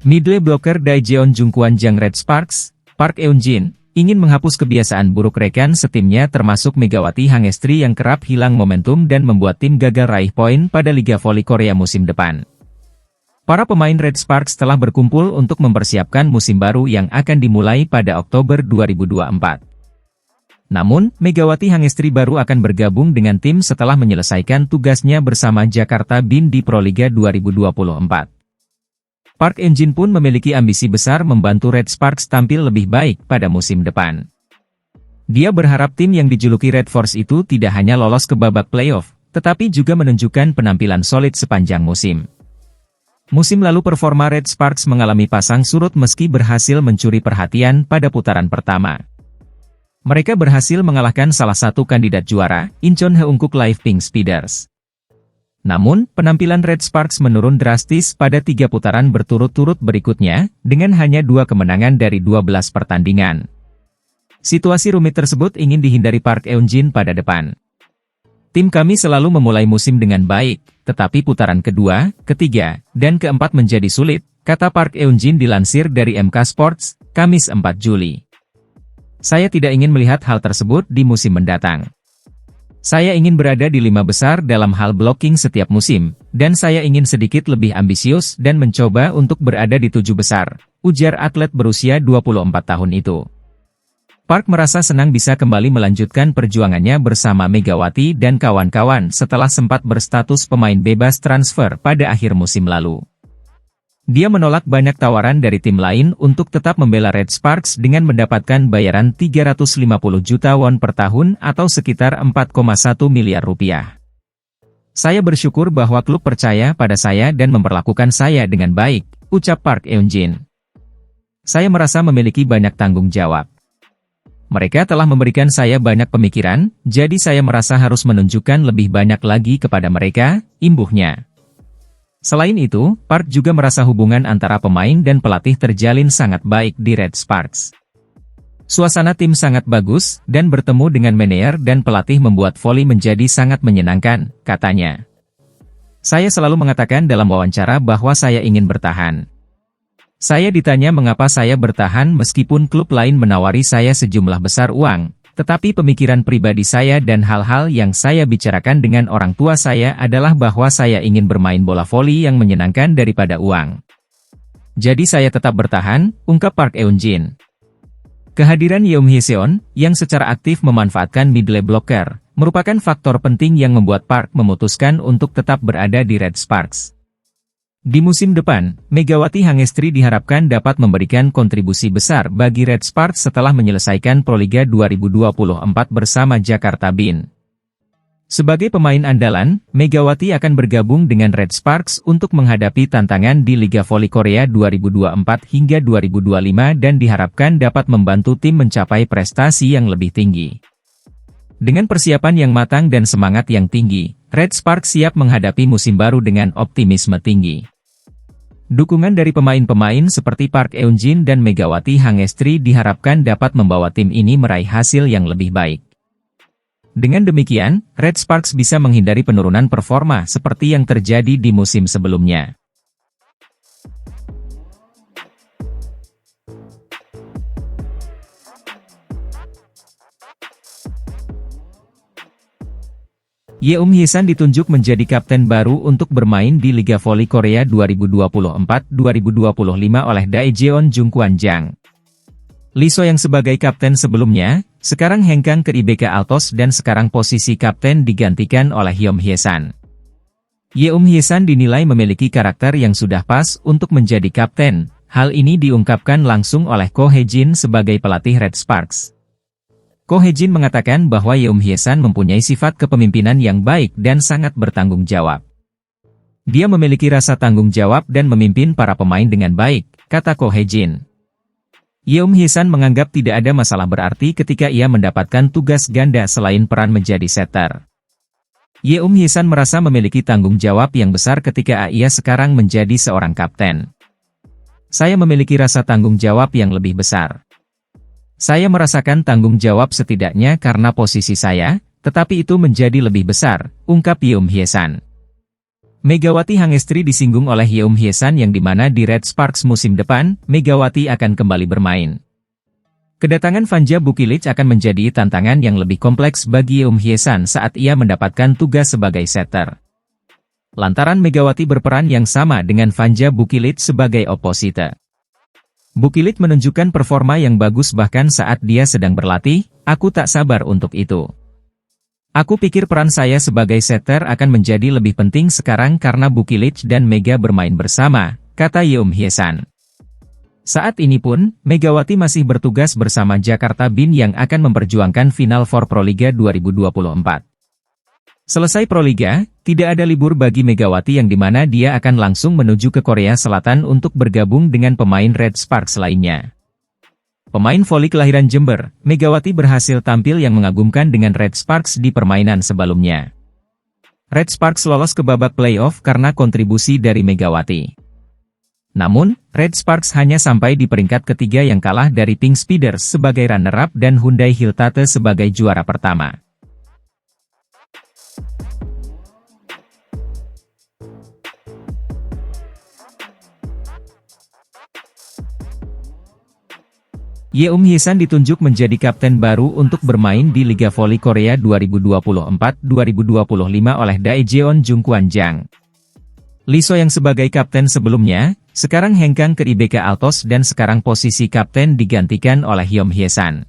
Middle blocker Daejeon Jungkwan-jang Red Sparks, Park Eun-jin, ingin menghapus kebiasaan buruk rekan setimnya termasuk Megawati Hangestri yang kerap hilang momentum dan membuat tim gagal raih poin pada Liga Voli Korea musim depan. Para pemain Red Sparks telah berkumpul untuk mempersiapkan musim baru yang akan dimulai pada Oktober 2024. Namun, Megawati Hangestri baru akan bergabung dengan tim setelah menyelesaikan tugasnya bersama Jakarta Bin di Proliga 2024. Park Eun-jin pun memiliki ambisi besar membantu Red Sparks tampil lebih baik pada musim depan. Dia berharap tim yang dijuluki Red Force itu tidak hanya lolos ke babak playoff, tetapi juga menunjukkan penampilan solid sepanjang musim. Musim lalu performa Red Sparks mengalami pasang surut meski berhasil mencuri perhatian pada putaran pertama. Mereka berhasil mengalahkan salah satu kandidat juara, Incheon Heungkuk Live Pink Speeders. Namun, penampilan Red Sparks menurun drastis pada 3 putaran berturut-turut berikutnya, dengan hanya 2 kemenangan dari 12 pertandingan. Situasi rumit tersebut ingin dihindari Park Eun-jin pada depan. Tim kami selalu memulai musim dengan baik, tetapi putaran kedua, ketiga, dan keempat menjadi sulit, kata Park Eun-jin dilansir dari MK Sports, Kamis 4 Juli. Saya tidak ingin melihat hal tersebut di musim mendatang. Saya ingin berada di 5 besar dalam hal blocking setiap musim, dan saya ingin sedikit lebih ambisius dan mencoba untuk berada di 7 besar, ujar atlet berusia 24 tahun itu. Park merasa senang bisa kembali melanjutkan perjuangannya bersama Megawati dan kawan-kawan setelah sempat berstatus pemain bebas transfer pada akhir musim lalu. Dia menolak banyak tawaran dari tim lain untuk tetap membela Red Sparks dengan mendapatkan bayaran 350 juta won per tahun atau sekitar 4,1 miliar rupiah. Saya bersyukur bahwa klub percaya pada saya dan memperlakukan saya dengan baik, ucap Park Eun-jin. Saya merasa memiliki banyak tanggung jawab. Mereka telah memberikan saya banyak pemikiran, jadi saya merasa harus menunjukkan lebih banyak lagi kepada mereka, imbuhnya. Selain itu, Park juga merasa hubungan antara pemain dan pelatih terjalin sangat baik di Red Sparks. Suasana tim sangat bagus, dan bertemu dengan manajer dan pelatih membuat voli menjadi sangat menyenangkan, katanya. Saya selalu mengatakan dalam wawancara bahwa saya ingin bertahan. Saya ditanya mengapa saya bertahan meskipun klub lain menawari saya sejumlah besar uang, tetapi pemikiran pribadi saya dan hal-hal yang saya bicarakan dengan orang tua saya adalah bahwa saya ingin bermain bola voli yang menyenangkan daripada uang. Jadi saya tetap bertahan, ungkap Park Eun-jin. Kehadiran Yeom Hye-seon, yang secara aktif memanfaatkan middle blocker, merupakan faktor penting yang membuat Park memutuskan untuk tetap berada di Red Sparks. Di musim depan, Megawati Hangestri diharapkan dapat memberikan kontribusi besar bagi Red Sparks setelah menyelesaikan Proliga 2024 bersama Jakarta Bin. Sebagai pemain andalan, Megawati akan bergabung dengan Red Sparks untuk menghadapi tantangan di Liga Voli Korea 2024 hingga 2025 dan diharapkan dapat membantu tim mencapai prestasi yang lebih tinggi. Dengan persiapan yang matang dan semangat yang tinggi, Red Sparks siap menghadapi musim baru dengan optimisme tinggi. Dukungan dari pemain-pemain seperti Park Eun-jin dan Megawati Hangestri diharapkan dapat membawa tim ini meraih hasil yang lebih baik. Dengan demikian, Red Sparks bisa menghindari penurunan performa seperti yang terjadi di musim sebelumnya. Yeom Hye-san ditunjuk menjadi kapten baru untuk bermain di Liga Voli Korea 2024-2025 oleh Daejeon Jungkwan-jang. Lee So yang sebagai kapten sebelumnya, sekarang hengkang ke IBK Altos dan sekarang posisi kapten digantikan oleh Yeom Hye-san. Yeom Hye-san dinilai memiliki karakter yang sudah pas untuk menjadi kapten. Hal ini diungkapkan langsung oleh Ko Hae-jin sebagai pelatih Red Sparks. Ko Hae-jin mengatakan bahwa Yeom Hye-san mempunyai sifat kepemimpinan yang baik dan sangat bertanggung jawab. Dia memiliki rasa tanggung jawab dan memimpin para pemain dengan baik, kata Ko Hae-jin. Yeom Hye-san menganggap tidak ada masalah berarti ketika ia mendapatkan tugas ganda selain peran menjadi setter. Yeom Hye-san merasa memiliki tanggung jawab yang besar ketika ia sekarang menjadi seorang kapten. Saya memiliki rasa tanggung jawab yang lebih besar. Saya merasakan tanggung jawab setidaknya karena posisi saya, tetapi itu menjadi lebih besar, ungkap Yeom Hye-san. Megawati Hangestri disinggung oleh Yeom Hyesan yang dimana di Red Sparks musim depan, Megawati akan kembali bermain. Kedatangan Vanja Bukilic akan menjadi tantangan yang lebih kompleks bagi Yeom Hyesan saat ia mendapatkan tugas sebagai setter. Lantaran Megawati berperan yang sama dengan Vanja Bukilic sebagai oposite. Bukilic menunjukkan performa yang bagus bahkan saat dia sedang berlatih, aku tak sabar untuk itu. Aku pikir peran saya sebagai setter akan menjadi lebih penting sekarang karena Bukilic dan Mega bermain bersama, kata Yeom Hyesan. Saat ini pun, Megawati masih bertugas bersama Jakarta Bin yang akan memperjuangkan final for Proliga 2024. Selesai Proliga, tidak ada libur bagi Megawati yang dimana dia akan langsung menuju ke Korea Selatan untuk bergabung dengan pemain Red Sparks lainnya. Pemain voli kelahiran Jember, Megawati berhasil tampil yang mengagumkan dengan Red Sparks di permainan sebelumnya. Red Sparks lolos ke babak playoff karena kontribusi dari Megawati. Namun, Red Sparks hanya sampai di peringkat ketiga yang kalah dari Pink Speeders sebagai runner-up dan Hyundai Hiltate sebagai juara pertama. Yeom Hyesan ditunjuk menjadi kapten baru untuk bermain di Liga Voli Korea 2024-2025 oleh Daejeon Jungkwanjang. Lee So yang sebagai kapten sebelumnya, sekarang hengkang ke IBK Altos dan sekarang posisi kapten digantikan oleh Yeom Hyesan.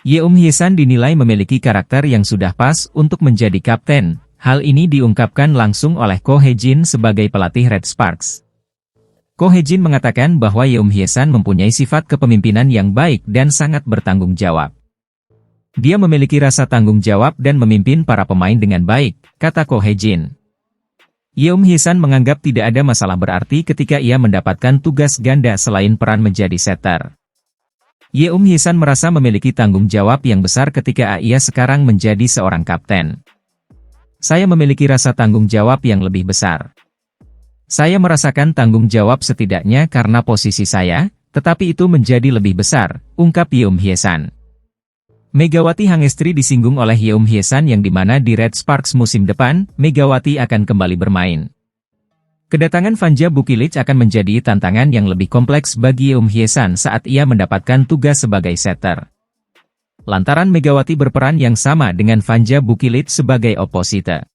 Yeom Hyesan dinilai memiliki karakter yang sudah pas untuk menjadi kapten. Hal ini diungkapkan langsung oleh Ko Hae-jin sebagai pelatih Red Sparks. Ko Hae-jin mengatakan bahwa Yeom Hyesan mempunyai sifat kepemimpinan yang baik dan sangat bertanggung jawab. Dia memiliki rasa tanggung jawab dan memimpin para pemain dengan baik, kata Ko Hae-jin. Yeom Hyesan menganggap tidak ada masalah berarti ketika ia mendapatkan tugas ganda selain peran menjadi setter. Yeom Hyesan merasa memiliki tanggung jawab yang besar ketika ia sekarang menjadi seorang kapten. Saya memiliki rasa tanggung jawab yang lebih besar. Saya merasakan tanggung jawab setidaknya karena posisi saya, tetapi itu menjadi lebih besar, ungkap Yeom Hyesan. Megawati Hangestri disinggung oleh Yeom Hyesan yang dimana di Red Sparks musim depan, Megawati akan kembali bermain. Kedatangan Vanja Bukilic akan menjadi tantangan yang lebih kompleks bagi Yeom Hyesan saat ia mendapatkan tugas sebagai setter. Lantaran Megawati berperan yang sama dengan Vanja Bukilic sebagai oposite.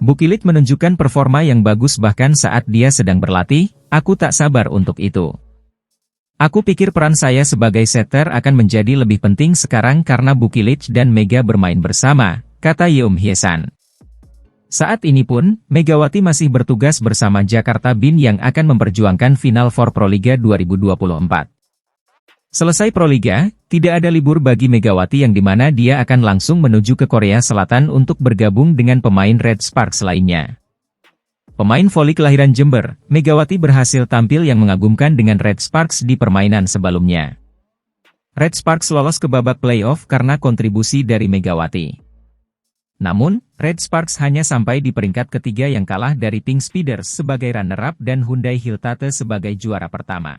Bukilic menunjukkan performa yang bagus bahkan saat dia sedang berlatih, aku tak sabar untuk itu. Aku pikir peran saya sebagai setter akan menjadi lebih penting sekarang karena Bukilic dan Mega bermain bersama, kata Yeom Hyesan. Saat ini pun, Megawati masih bertugas bersama Jakarta Bin yang akan memperjuangkan final for Proliga 2024. Selesai Proliga, tidak ada libur bagi Megawati yang dimana dia akan langsung menuju ke Korea Selatan untuk bergabung dengan pemain Red Sparks lainnya. Pemain voli kelahiran Jember, Megawati berhasil tampil yang mengagumkan dengan Red Sparks di permainan sebelumnya. Red Sparks lolos ke babak playoff karena kontribusi dari Megawati. Namun, Red Sparks hanya sampai di peringkat ketiga yang kalah dari Pink Speeders sebagai runner-up dan Hyundai Hiltate sebagai juara pertama.